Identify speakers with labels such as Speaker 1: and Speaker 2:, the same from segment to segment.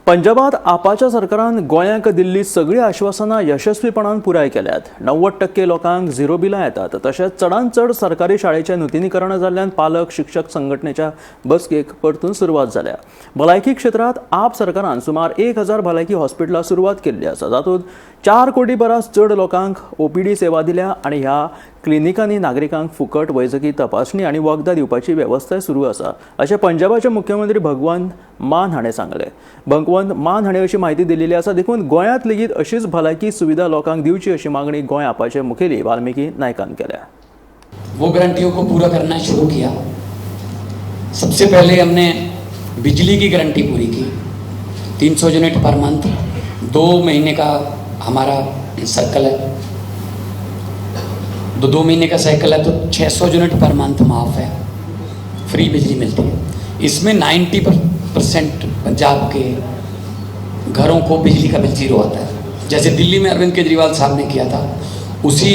Speaker 1: पंजाबात आपाच्या सरकारान गोंयांक दिल्ली सगळी आश्वासनां यशस्वीपणान पुराय केल्यात। 90% लोकांक झिरो बिलां येतात। तशेंच चडांत चड सरकारी शाळेचें नूतनीकरण जाल्ल्यान पालक शिक्षक संघटनेच्या बसकेक परतून सुरवात जाल्या। भलायकी क्षेत्रांत आप सरकारान सुमार 1000 भलायकी हॉस्पिटलां सुरवात केल्ली आसा, जातूंत 4 कोटी परस चड लोकांक ओपीडी सेवा दिल्या आनी ह्या क्लिनिकांनी नागरिकांक फुकट वैजकी तपासणी आनी वखदां दिवपाची वेवस्थाय सुरू आसा, अशें पंजाबाचे मुख्यमंत्री भगवंत मान हाणें सांगलें। भगवंत मान हाणें अशी माहिती दिल्ली आसा, देखून गोंयांत लेगीत अशीच भलायकी सुविधा लोकांक दिवची अशी मागणी गोंय आपाचे मुखेली वाल्मिकी नायकान केल्या।
Speaker 2: वो गारंटियों को पूरा करना शुरू किया। सबसे पहले हमने बिजली की गारंटी पूरी की, 300 यूनिट पर मंथ, 2 महीने का हमारा सर्कल है, 2 महीने का साइकिल है तो 600 यूनिट पर मंथ माफ है, फ्री बिजली मिलती है। इसमें 90% पंजाब के घरों को बिजली का बिल जीरो आता है। जैसे दिल्ली में अरविंद केजरीवाल साहब ने किया था, उसी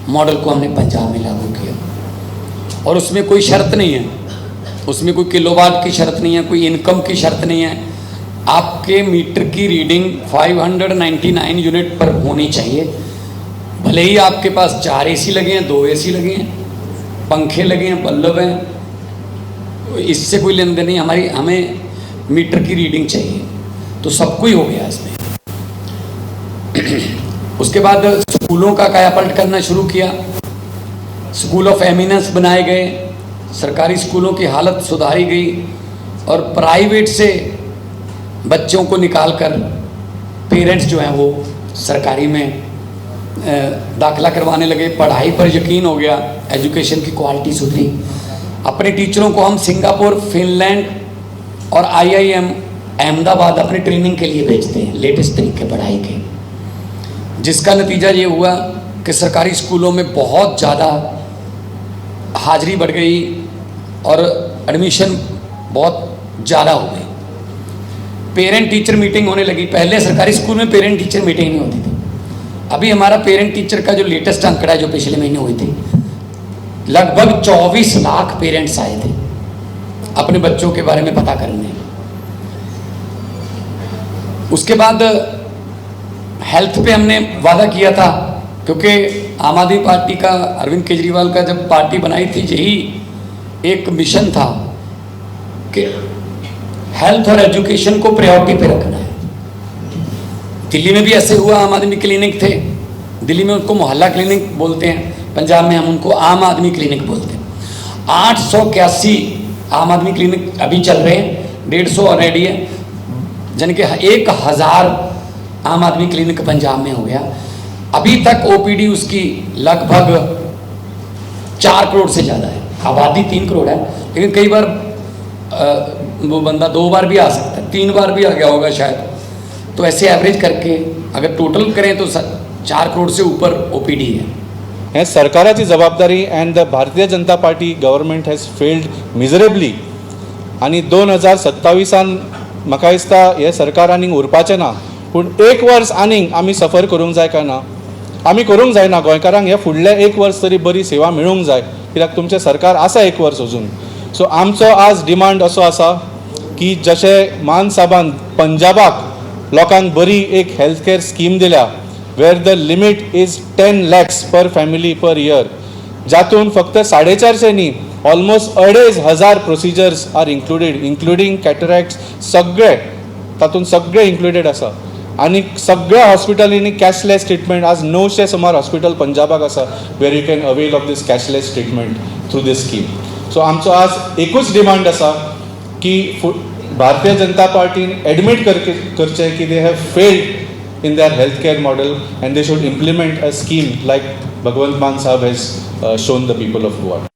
Speaker 2: मॉडल को हमने पंजाब में लागू किया। और उसमें कोई शर्त नहीं है, उसमें कोई किलोवाट की शर्त नहीं है, कोई इनकम की शर्त नहीं है। आपके मीटर की रीडिंग 599 यूनिट पर होनी चाहिए, भले ही आपके पास 4 एसी लगे हैं, 2 एसी लगे हैं, पंखे लगे हैं, बल्ब हैं, इससे कोई लेन देन नहीं। हमें मीटर की रीडिंग चाहिए, तो सब कुछ हो गया इसमें। उसके बाद स्कूलों का कायापलट करना शुरू किया, स्कूल ऑफ एमिनेंस बनाए गए, सरकारी स्कूलों की हालत सुधारी गई और प्राइवेट से बच्चों को निकालकर पेरेंट्स जो हैं वो सरकारी में दाखिला करवाने लगे। पढ़ाई पर यकीन हो गया, एजुकेशन की क्वालिटी सुधरी। अपने टीचरों को हम सिंगापुर, फिनलैंड और IIM अहमदाबाद अपने ट्रेनिंग के लिए भेजते हैं, लेटेस्ट तरीके पढ़ाई के, जिसका नतीजा ये हुआ कि सरकारी स्कूलों में बहुत ज़्यादा हाजिरी बढ़ गई और एडमिशन बहुत ज़्यादा हो गई। पेरेंट टीचर मीटिंग होने लगी। पहले सरकारी स्कूल में पेरेंट टीचर मीटिंग नहीं होती थी। अभी हमारा पेरेंट टीचर का जो लेटेस्ट आंकड़ा जो पिछले महीने हुई थी, लगभग 24 लाख पेरेंट्स आए थे अपने बच्चों के बारे में पता करने। उसके बाद हेल्थ पे हमने वादा किया था, क्योंकि आम आदमी पार्टी का, अरविंद केजरीवाल का जब पार्टी बनाई थी, यही एक मिशन था कि हेल्थ और एजुकेशन को प्रायोरिटी पे रखना है। दिल्ली में भी ऐसे हुआ, आम आदमी क्लिनिक थे, दिल्ली में उनको मोहल्ला क्लिनिक बोलते हैं, पंजाब में हम उनको आम आदमी क्लिनिक बोलते हैं। 881 आम आदमी क्लिनिक अभी चल रहे हैं, 150 ऑलरेडी है, यानी कि 1000 आम आदमी क्लिनिक पंजाब में हो गया। अभी तक OPD उसकी लगभग 4 करोड़ से ज़्यादा है, आबादी 3 करोड़ है, लेकिन कई बार वो बंदा 2 बार भी आ सकता है, 3 बार भी आ गया होगा शायद। तो ऐसे एवरेज करके अगर टोटल करें तो 4 करोड़ से ऊपर OPD है।
Speaker 3: हें सरकाराची जबाबदारी and the Bharatiya Janata party government has failed miserably. आनी 2027 म्हाका दिसता हे सरकार आनीक उरपाचें ना, पूण 1 वर्स आनीक आमी सफर करूंक जाय काय ना? आमी करूंक जायना। गोंयकारांक हे फुडले 1 वर्स तरी बरी सेवा मेळूंक जाय, कित्याक तुमचें सरकार आसा 1 वर्स अजून। सो आमचो आज डिमांड असो आसा की जशें मान साहेबान पंजाबाक लोकांक बरी एक हेल्थ केअर स्कीम दिल्या, where the limit is 10 lakhs per family per year, जातून फक्त 450 न्ही, almost 2,500 procedures are included, including cataracts, सगळे तातूंत सगळे इन्क्लुडेड आसा। आनी सगळ्या हॉस्पिटलींनी कॅशलेस ट्रिटमेंट, आज 900 सुमार हॉस्पिटल पंजाबाक आसा where you can avail of these cashless treatment through these scheme. So आमचो आज एकूच डिमांड आसा की भारतीय जनता पार्टीन एडमीट करचें की they have failed in their healthcare model and they should implement a scheme like Bhagwant Mann Sahab has shown the people of Goa.